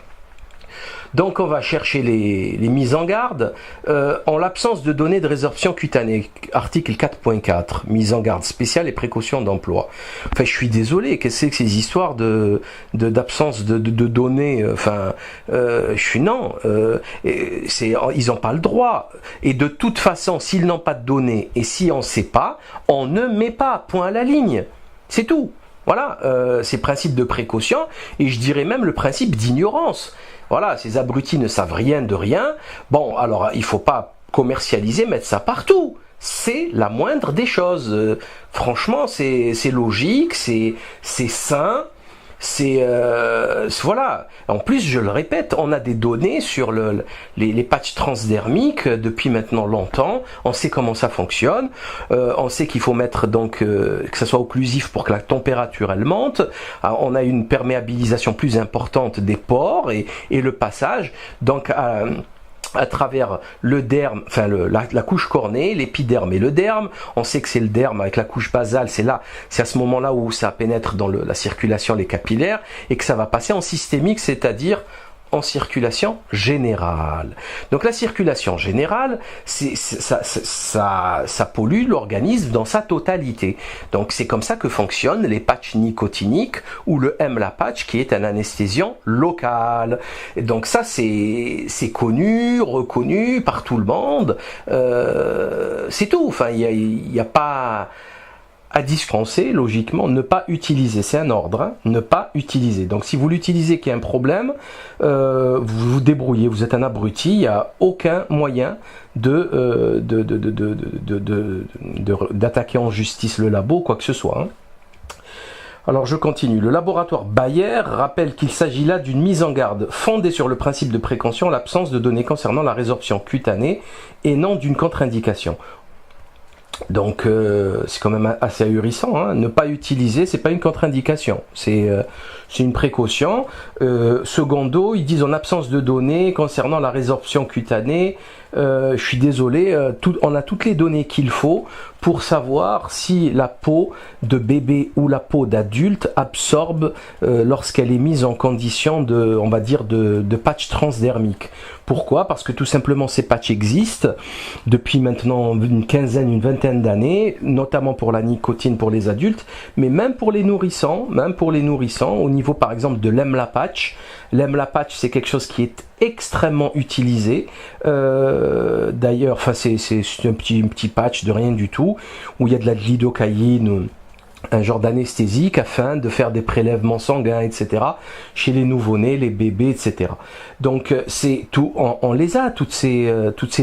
Donc on va chercher les mises en garde. En l'absence de données de résorption cutanée, article 4.4, mise en garde spéciale et précautions d'emploi. Enfin, je suis désolé, qu'est-ce que c'est que ces histoires d'absence de données, enfin, je suis non, ils n'ont pas le droit. Et de toute façon, s'ils n'ont pas de données et si on ne sait pas, on ne met pas, point à la ligne. C'est tout. Voilà, c'est principe de précaution et je dirais même le principe d'ignorance. Voilà, ces abrutis ne savent rien de rien. Bon, alors il ne faut pas commercialiser, mettre ça partout. C'est la moindre des choses. Franchement, c'est logique, c'est sain. Voilà. En plus, je le répète, on a des données sur les patchs transdermiques depuis maintenant longtemps. On sait comment ça fonctionne. On sait qu'il faut mettre donc que ça soit occlusif pour que la température elle monte. On a une perméabilisation plus importante des pores et le passage. Donc à travers le derme, enfin la couche cornée, l'épiderme et le derme. On sait que c'est le derme avec la couche basale, c'est à ce moment-là où ça pénètre dans la circulation, les capillaires, et que ça va passer en systémique, c'est-à-dire en circulation générale. Donc la circulation générale, ça pollue l'organisme dans sa totalité. Donc c'est comme ça que fonctionnent les patchs nicotiniques ou le MLA patch qui est un anesthésiant local. Et donc ça c'est connu, reconnu par tout le monde. C'est tout. Enfin il y a pas à dispenser, logiquement, ne pas utiliser. C'est un ordre, hein, ne pas utiliser. Donc si vous l'utilisez qu'il y a un problème, vous vous débrouillez, vous êtes un abruti, il n'y a aucun moyen d'attaquer en justice le labo, quoi que ce soit. Hein. Alors je continue. Le laboratoire Bayer rappelle qu'il s'agit là d'une mise en garde fondée sur le principe de précaution, l'absence de données concernant la résorption cutanée et non d'une contre-indication. Donc c'est quand même assez ahurissant, hein. Ne pas utiliser, c'est pas une contre-indication, c'est une précaution. Secondo, ils disent en absence de données concernant la résorption cutanée, je suis désolé, on a toutes les données qu'il faut pour savoir si la peau de bébé ou la peau d'adulte absorbe lorsqu'elle est mise en condition de, on va dire, de patch transdermique. Pourquoi? Parce que tout simplement ces patchs existent depuis maintenant une quinzaine, une vingtaine d'années, notamment pour la nicotine pour les adultes, mais même pour les nourrissants, au niveau par exemple de l'EMLA patch. L'EMLA patch, c'est quelque chose qui est extrêmement utilisé. D'ailleurs, enfin c'est un petit patch de rien du tout, où il y a de la lidocaïne, un genre d'anesthésique afin de faire des prélèvements sanguins, etc. chez les nouveau-nés, les bébés, etc. Donc c'est tout, on les a toutes ces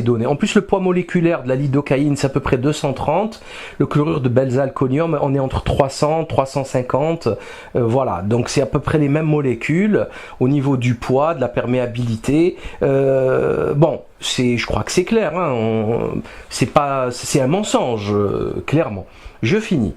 données. En plus, le poids moléculaire de la lidocaïne, c'est à peu près 230. Le chlorure de benzalkonium, on est entre 300, 350. Voilà, donc c'est à peu près les mêmes molécules au niveau du poids, de la perméabilité. Bon, je crois que c'est clair. Hein, c'est un mensonge, clairement. Je finis.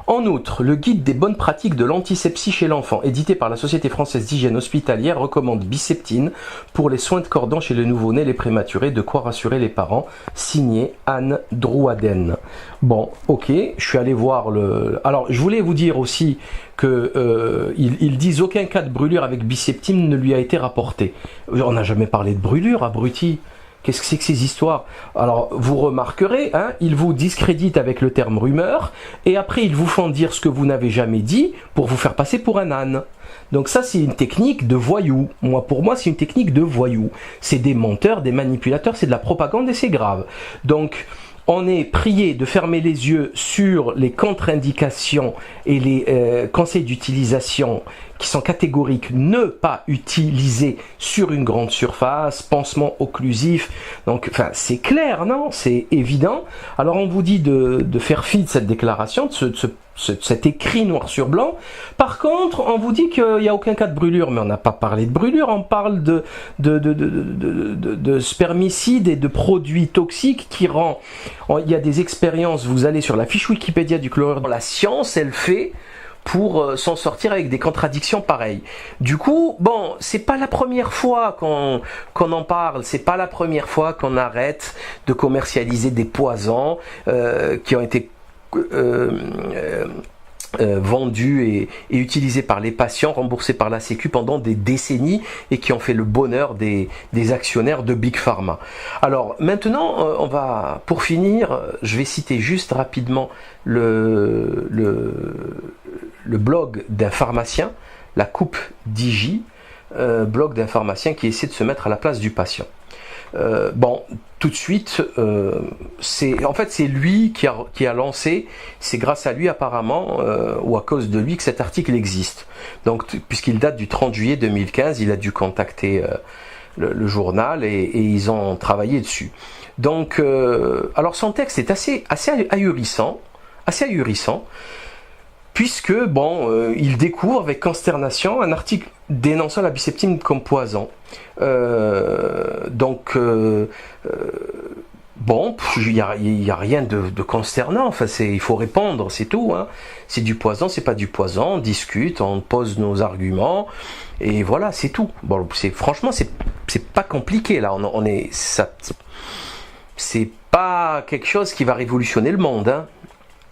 En outre, le guide des bonnes pratiques de l'antisepsie chez l'enfant, édité par la Société française d'hygiène hospitalière, recommande Biseptine pour les soins de cordon chez les nouveau-nés, les prématurés, de quoi rassurer les parents. Signé Anne Drouaden. Bon, ok, je suis allé voir le... Alors, je voulais vous dire aussi que ils disent aucun cas de brûlure avec Biseptine ne lui a été rapporté. On n'a jamais parlé de brûlure, abruti. Qu'est-ce que c'est que ces histoires? Alors, vous remarquerez, hein, ils vous discréditent avec le terme rumeur, et après ils vous font dire ce que vous n'avez jamais dit pour vous faire passer pour un âne. Donc ça, c'est une technique de voyou. Pour moi, c'est une technique de voyou. C'est des menteurs, des manipulateurs, c'est de la propagande et c'est grave. Donc, on est prié de fermer les yeux sur les contre-indications et les conseils d'utilisation qui sont catégoriques. Ne pas utiliser sur une grande surface, pansement occlusif. Donc, enfin, c'est clair, non? C'est évident. Alors, on vous dit de faire fi de cette déclaration, de cet écrit noir sur blanc. Par contre, on vous dit qu'il n'y a aucun cas de brûlure, mais on n'a pas parlé de brûlure, on parle de spermicides et de produits toxiques qui rend... Il y a des expériences, vous allez sur la fiche Wikipédia du chlorure, la science, elle fait pour s'en sortir avec des contradictions pareilles. Du coup, bon, c'est pas la première fois qu'on en parle, c'est pas la première fois qu'on arrête de commercialiser des poisons qui ont été vendus et utilisés par les patients, remboursés par la Sécu pendant des décennies et qui ont fait le bonheur des actionnaires de Big Pharma. Alors maintenant, on va, pour finir, je vais citer juste rapidement le blog d'un pharmacien, la Coupe d'IJ, blog d'un pharmacien qui essaie de se mettre à la place du patient. Bon, tout de suite, c'est lui qui a lancé, c'est grâce à lui apparemment, ou à cause de lui que cet article existe. Donc, puisqu'il date du 30 juillet 2015, il a dû contacter le journal et ils ont travaillé dessus. Donc, alors son texte est assez ahurissant, puisque, bon, il découvre avec consternation un article dénonçant la biseptine comme poison. Bon, il y a rien de consternant. Enfin, il faut répondre, c'est tout. Hein. C'est du poison, c'est pas du poison. On discute, on pose nos arguments, et voilà, c'est tout. Bon, franchement, c'est pas compliqué là. C'est pas quelque chose qui va révolutionner le monde. Hein.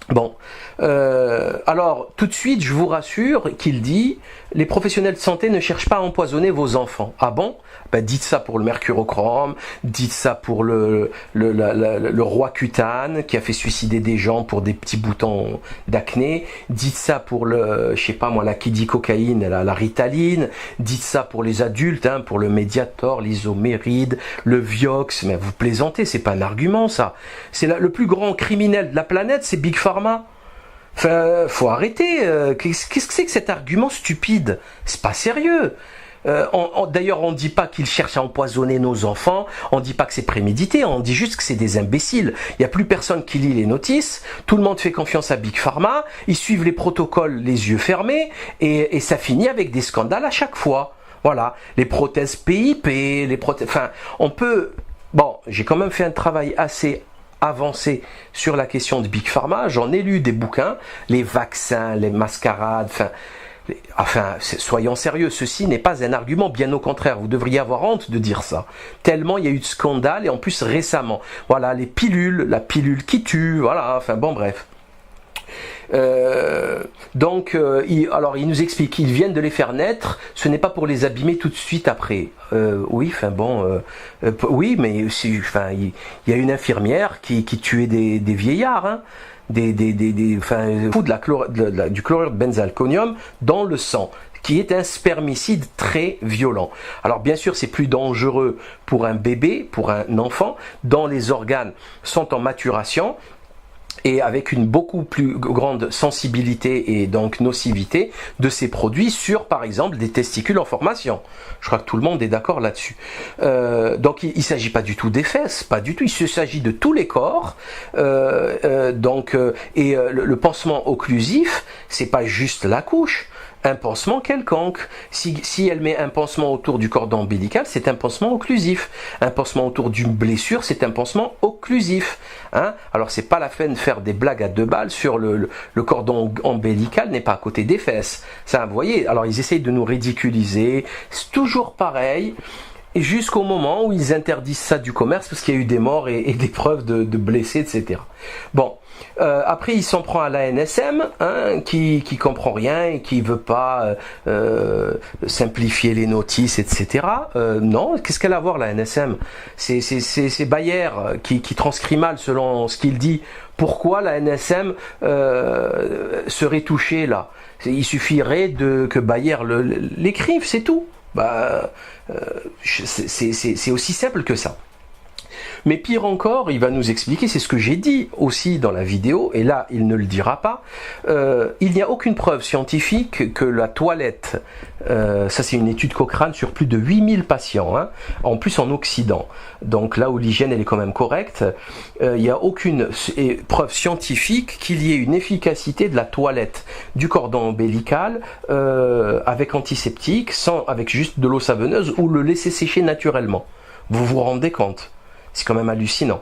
Bon, alors tout de suite, je vous rassure qu'il dit les professionnels de santé ne cherchent pas à empoisonner vos enfants. Ah bon? Ben, dites ça pour le mercurochrome, dites ça pour le roi cutane qui a fait suicider des gens pour des petits boutons d'acné, dites ça pour je sais pas moi, la kidicocaïne, la ritaline, dites ça pour les adultes, hein, pour le Mediator, l'isoméride, le Vioxx. Mais vous plaisantez, c'est pas un argument ça. C'est le plus grand criminel de la planète, c'est Big Pharma. Enfin, faut arrêter. Qu'est-ce que c'est que cet argument stupide? C'est pas sérieux. D'ailleurs, on ne dit pas qu'ils cherchent à empoisonner nos enfants, on ne dit pas que c'est prémédité, on dit juste que c'est des imbéciles. Il n'y a plus personne qui lit les notices, tout le monde fait confiance à Big Pharma, ils suivent les protocoles les yeux fermés, et ça finit avec des scandales à chaque fois. Voilà, les prothèses PIP, enfin, on peut... Bon, j'ai quand même fait un travail assez avancé sur la question de Big Pharma, j'en ai lu des bouquins, les vaccins, les mascarades, enfin... Enfin, soyons sérieux, ceci n'est pas un argument, bien au contraire, vous devriez avoir honte de dire ça. Tellement il y a eu de scandales, et en plus récemment. Voilà, les pilules, la pilule qui tue, voilà, enfin bon bref. Alors il nous explique qu'ils viennent de les faire naître, ce n'est pas pour les abîmer tout de suite après. Oui, enfin bon, oui, mais enfin, il y a une infirmière qui tuait des vieillards, hein, du chlorure de benzalconium dans le sang, qui est un spermicide très violent. Alors bien sûr, c'est plus dangereux pour un bébé, pour un enfant, dont les organes sont en maturation, et avec une beaucoup plus grande sensibilité et donc nocivité de ces produits sur, par exemple, des testicules en formation. Je crois que tout le monde est d'accord là-dessus. Donc il ne s'agit pas du tout des fesses, pas du tout, il s'agit de tous les corps. Le pansement occlusif, c'est pas juste la couche. Un pansement quelconque. Si elle met un pansement autour du cordon ombilical, c'est un pansement occlusif. Un pansement autour d'une blessure, c'est un pansement occlusif. Hein? Alors c'est pas la peine de faire des blagues à 2 balles sur le cordon ombilical n'est pas à côté des fesses. Ça, vous voyez, alors ils essayent de nous ridiculiser. C'est toujours pareil. Et jusqu'au moment où ils interdisent ça du commerce parce qu'il y a eu des morts et des preuves de blessés, etc. Bon, après il s'en prend à l'ANSM, hein, qui comprend rien et qui veut pas simplifier les notices, etc. Non, qu'est-ce qu'elle a à voir l'ANSM? C'est Bayer qui transcrit mal selon ce qu'il dit. Pourquoi l'ANSM serait touchée là? Il suffirait que Bayer l'écrive, c'est tout. C'est aussi simple que ça. Mais pire encore, il va nous expliquer, c'est ce que j'ai dit aussi dans la vidéo, et là il ne le dira pas, il n'y a aucune preuve scientifique que la toilette, ça c'est une étude Cochrane sur plus de 8000 patients, hein, en plus en Occident, donc là où l'hygiène elle est quand même correcte, il n'y a aucune preuve scientifique qu'il y ait une efficacité de la toilette du cordon ombilical avec antiseptique, avec juste de l'eau savonneuse ou le laisser sécher naturellement. Vous vous rendez compte? C'est quand même hallucinant.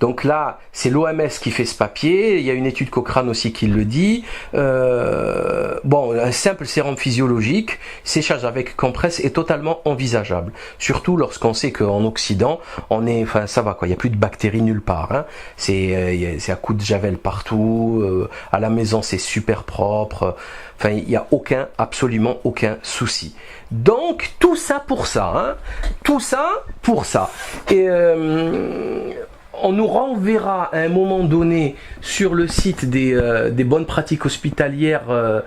Donc là, c'est l'OMS qui fait ce papier, il y a une étude Cochrane aussi qui le dit. Un simple sérum physiologique, séchage avec compresse est totalement envisageable. Surtout lorsqu'on sait qu'en Occident, ça va quoi, il n'y a plus de bactéries nulle part. Hein. C'est à coup de javel partout, à la maison c'est super propre. Enfin, il n'y a absolument aucun souci. Donc, tout ça pour ça. Hein. Tout ça pour ça. Et on nous renverra à un moment donné sur le site des bonnes pratiques hospitalières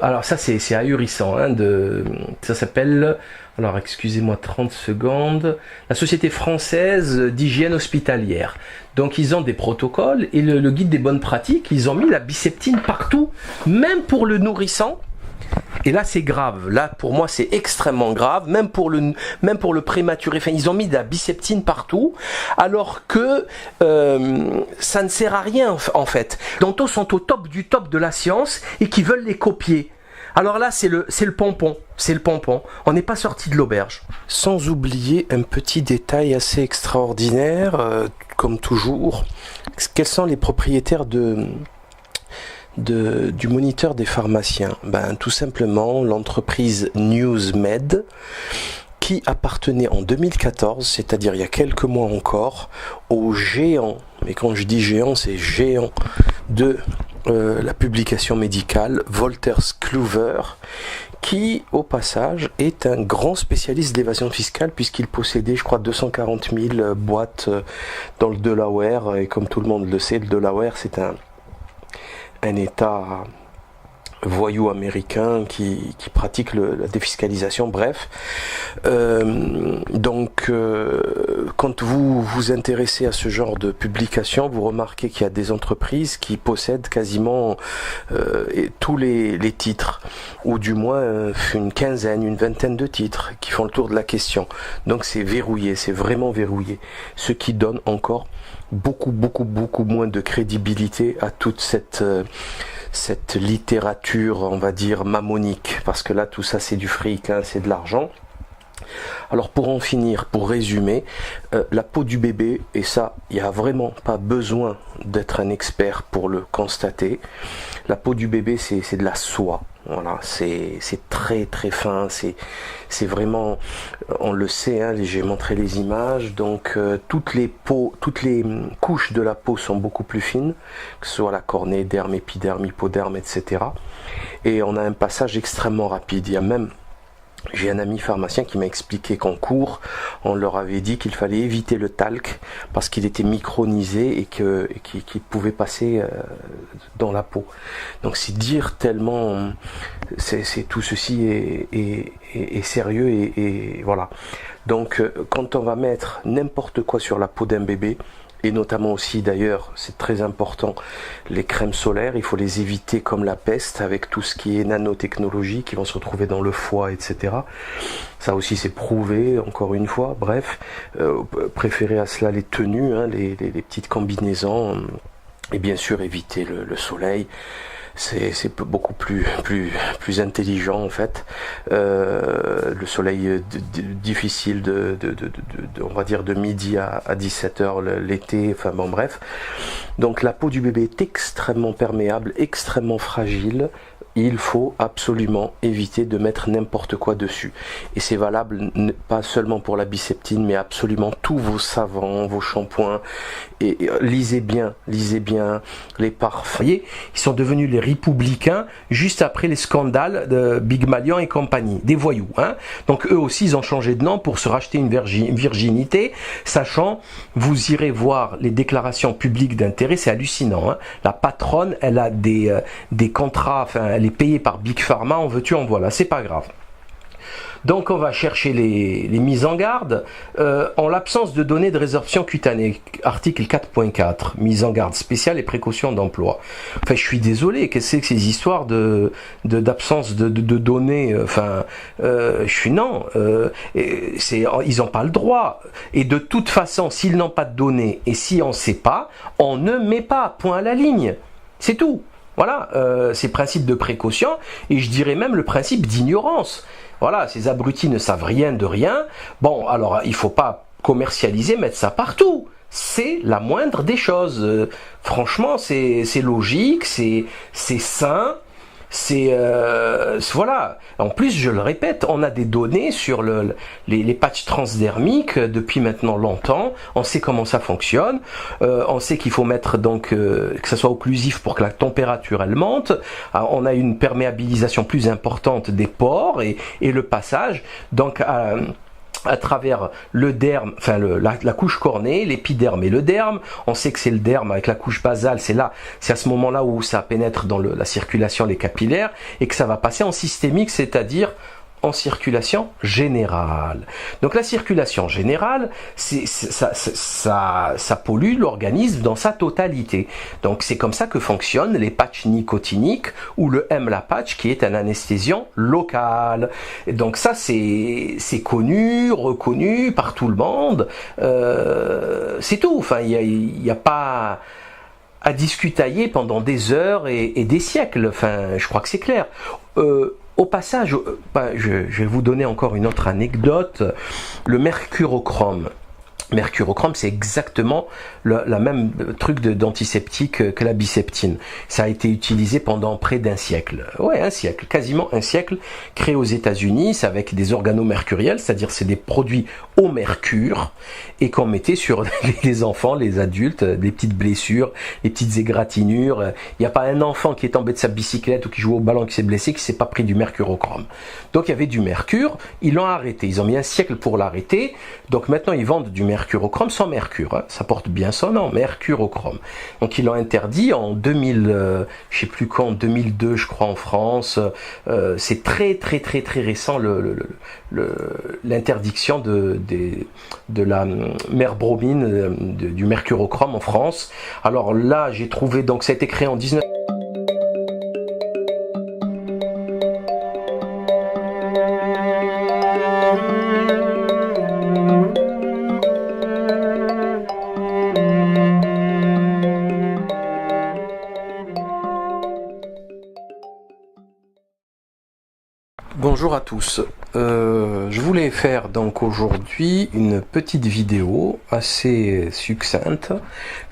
alors ça c'est ahurissant. Hein, ça s'appelle... Alors, excusez-moi 30 secondes. La Société française d'hygiène hospitalière. Donc, ils ont des protocoles et le guide des bonnes pratiques, ils ont mis la biceptine partout, même pour le nourrisson. Et là, c'est grave. Là, pour moi, c'est extrêmement grave. Même pour le prématuré. Enfin, ils ont mis de la biceptine partout, alors que ça ne sert à rien, en fait. D'autres sont au top du top de la science et qui veulent les copier. Alors là, c'est le pompon. C'est le pompon. On n'est pas sorti de l'auberge. Sans oublier un petit détail assez extraordinaire, comme toujours. Quels sont les propriétaires du moniteur des pharmaciens? Tout simplement l'entreprise NewsMed, qui appartenait en 2014, c'est-à-dire il y a quelques mois encore, au géant, mais quand je dis géant, c'est géant de la publication médicale, Wolters Kluwer, qui, au passage, est un grand spécialiste d'évasion fiscale, puisqu'il possédait, je crois, 240 000 boîtes dans le Delaware, et comme tout le monde le sait, le Delaware, c'est un État voyou américain qui pratique la défiscalisation, bref. Quand vous vous intéressez à ce genre de publication, vous remarquez qu'il y a des entreprises qui possèdent quasiment tous les titres, ou du moins une quinzaine, une vingtaine de titres qui font le tour de la question. Donc c'est verrouillé, c'est vraiment verrouillé, ce qui donne encore beaucoup moins de crédibilité à toute cette littérature, on va dire, mammonique, parce que là tout ça c'est du fric, hein, c'est de l'argent. Alors pour en finir, pour résumer, la peau du bébé, et ça, il n'y a vraiment pas besoin d'être un expert pour le constater, la peau du bébé c'est de la soie. Voilà, c'est très très fin, c'est vraiment, on le sait, hein, j'ai montré les images, donc toutes les couches de la peau sont beaucoup plus fines, que ce soit la cornée, derme, épiderme, hypoderme, etc. Et on a un passage extrêmement rapide. Il y a même J'ai un ami pharmacien qui m'a expliqué qu'en cours, on leur avait dit qu'il fallait éviter le talc parce qu'il était micronisé et qu'il pouvait passer dans la peau. Donc c'est dire tellement, tout ceci est sérieux et voilà. Donc quand on va mettre n'importe quoi sur la peau d'un bébé, et notamment aussi d'ailleurs, c'est très important, les crèmes solaires, il faut les éviter comme la peste avec tout ce qui est nanotechnologie qui vont se retrouver dans le foie, etc. Ça aussi c'est prouvé, encore une fois, bref, préférez à cela les tenues, hein, les petites combinaisons, et bien sûr éviter le soleil. C'est beaucoup plus intelligent en fait. Le soleil difficile on va dire de midi à 17h l'été, enfin bon bref. Donc la peau du bébé est extrêmement perméable, extrêmement fragile. Il faut absolument éviter de mettre n'importe quoi dessus. Et c'est valable pas seulement pour la Biceptine, mais absolument tous vos savons, vos shampoings. Et lisez bien les parfums. Vous voyez, ils sont devenus les républicains juste après les scandales de Big Malion et compagnie, des voyous. Hein. Donc eux aussi, ils ont changé de nom pour se racheter une virginité, sachant, vous irez voir les déclarations publiques d'intérêt, c'est hallucinant. Hein. La patronne, elle a des contrats, enfin, elle est payée par Big Pharma, en veux-tu, en voilà, c'est pas grave. Donc on va chercher les mises en garde. En l'absence de données de résorption cutanée, article 4.4, mise en garde spéciale et précautions d'emploi. Enfin, je suis désolé, qu'est-ce que c'est que ces histoires d'absence de données, enfin, ils n'ont pas le droit. Et de toute façon, s'ils n'ont pas de données et si on ne sait pas, on ne met pas, point à la ligne. C'est tout. Voilà, c'est principe de précaution et je dirais même le principe d'ignorance. Voilà, ces abrutis ne savent rien de rien. Bon, alors il faut pas commercialiser, mettre ça partout. C'est la moindre des choses. Franchement, c'est logique, c'est sain. Voilà. En plus, je le répète, on a des données sur les patchs transdermiques depuis maintenant longtemps. On sait comment ça fonctionne. On sait qu'il faut mettre donc que ça soit occlusif pour que la température elle monte. On a une perméabilisation plus importante des pores et le passage. Donc à travers le derme, enfin la couche cornée, l'épiderme et le derme. On sait que c'est le derme avec la couche basale, c'est à ce moment-là où ça pénètre dans la circulation, les capillaires, et que ça va passer en systémique, c'est-à-dire en circulation générale. Donc la circulation générale, ça pollue l'organisme dans sa totalité. Donc c'est comme ça que fonctionnent les patchs nicotiniques ou le MLA patch qui est un anesthésiant local. Et donc ça c'est connu, reconnu par tout le monde. C'est tout. Enfin il y a pas à discutailler pendant des heures et des siècles. Enfin je crois que c'est clair. Au passage, je vais vous donner encore une autre anecdote. Le mercurochrome. Mercurochrome, c'est exactement la même truc d'antiseptique que la Biceptine. Ça a été utilisé pendant près d'un siècle. Ouais, un siècle, quasiment un siècle, créé aux États-Unis, c'est avec des organomercuriels, c'est-à-dire c'est des produits au mercure et qu'on mettait sur les enfants, les adultes, des petites blessures, des petites égratignures. Il n'y a pas un enfant qui est tombé de sa bicyclette ou qui joue au ballon qui s'est blessé qui s'est pas pris du mercurochrome. Donc il y avait du mercure, ils l'ont arrêté. Ils ont mis un siècle pour l'arrêter. Donc maintenant ils vendent du mercurochrome sans mercure, hein. Ça porte bien son nom, mercurochrome. Donc ils l'ont interdit en 2000, je sais plus quand, 2002 je crois en France. C'est très récent l'interdiction de la merbromine, du mercurochrome en France. Alors là j'ai trouvé, donc ça a été créé en 19... Bonjour à tous. Je voulais faire donc aujourd'hui une petite vidéo assez succincte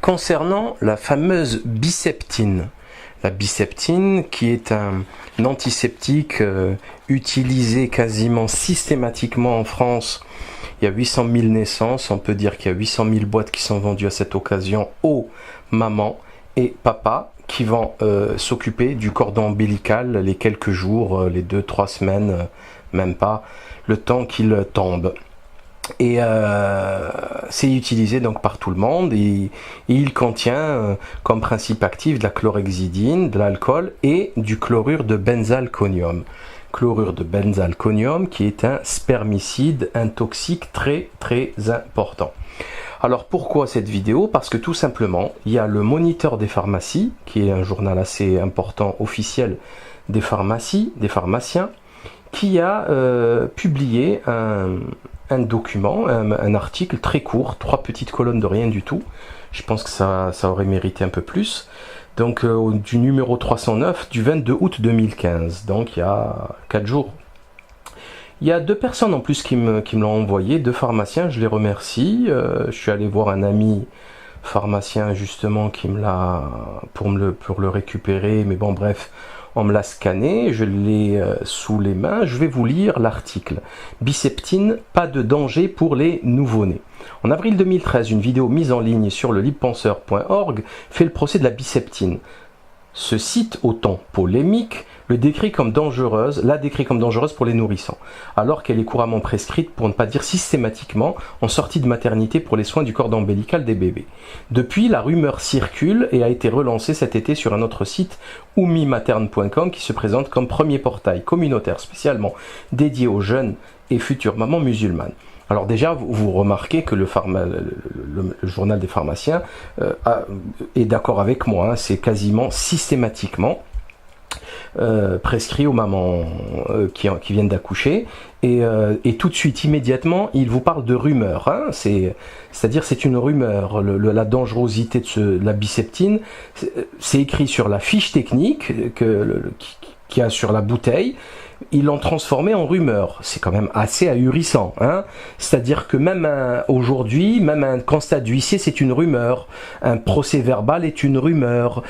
concernant la fameuse biseptine. La biseptine qui est un antiseptique utilisé quasiment systématiquement en France. Il y a 800 000 naissances, on peut dire qu'il y a 800 000 boîtes qui sont vendues à cette occasion aux mamans et papas qui vont s'occuper du cordon ombilical les quelques jours, les 2-3 semaines, même pas, le temps qu'il tombe. Et c'est utilisé donc par tout le monde et il contient comme principe actif de la chlorhexidine, de l'alcool et du chlorure de benzalconium. Chlorure de benzalconium qui est un spermicide, un toxique très important. Alors pourquoi cette vidéo? Parce que tout simplement, il y a le Moniteur des pharmacies, qui est un journal assez important officiel des pharmacies, des pharmaciens, qui a publié un document, un article très court, 3 petites colonnes de rien du tout. Je pense que ça aurait mérité un peu plus. Donc du numéro 309 du 22 août 2015, donc il y a 4 jours. Il y a 2 personnes en plus qui me l'ont envoyé, 2 pharmaciens, je les remercie. Je suis allé voir un ami pharmacien justement qui me l'a pour le récupérer, mais bon bref, on me l'a scanné, je l'ai sous les mains, je vais vous lire l'article. Biseptine, pas de danger pour les nouveau-nés. En avril 2013, une vidéo mise en ligne sur le libepenseur.org fait le procès de la biseptine. Ce site, au ton polémique, la décrit comme dangereuse pour les nourrissons, alors qu'elle est couramment prescrite, pour ne pas dire systématiquement, en sortie de maternité pour les soins du cordon ombilical des bébés. Depuis, la rumeur circule et a été relancée cet été sur un autre site, ummimaterne.com, qui se présente comme premier portail communautaire spécialement dédié aux jeunes et futures mamans musulmanes. Alors déjà, vous remarquez que le journal des pharmaciens est d'accord avec moi, hein, c'est quasiment systématiquement prescrit aux mamans qui viennent d'accoucher, et tout de suite, immédiatement, il vous parle de rumeur, hein, c'est-à-dire c'est une rumeur, la dangerosité de la biseptine, c'est écrit sur la fiche technique qu'il y a sur la bouteille. Ils l'ont transformé en rumeur. C'est quand même assez ahurissant, hein. C'est-à-dire que même aujourd'hui, même un constat d'huissier, c'est une rumeur. Un procès verbal est une rumeur.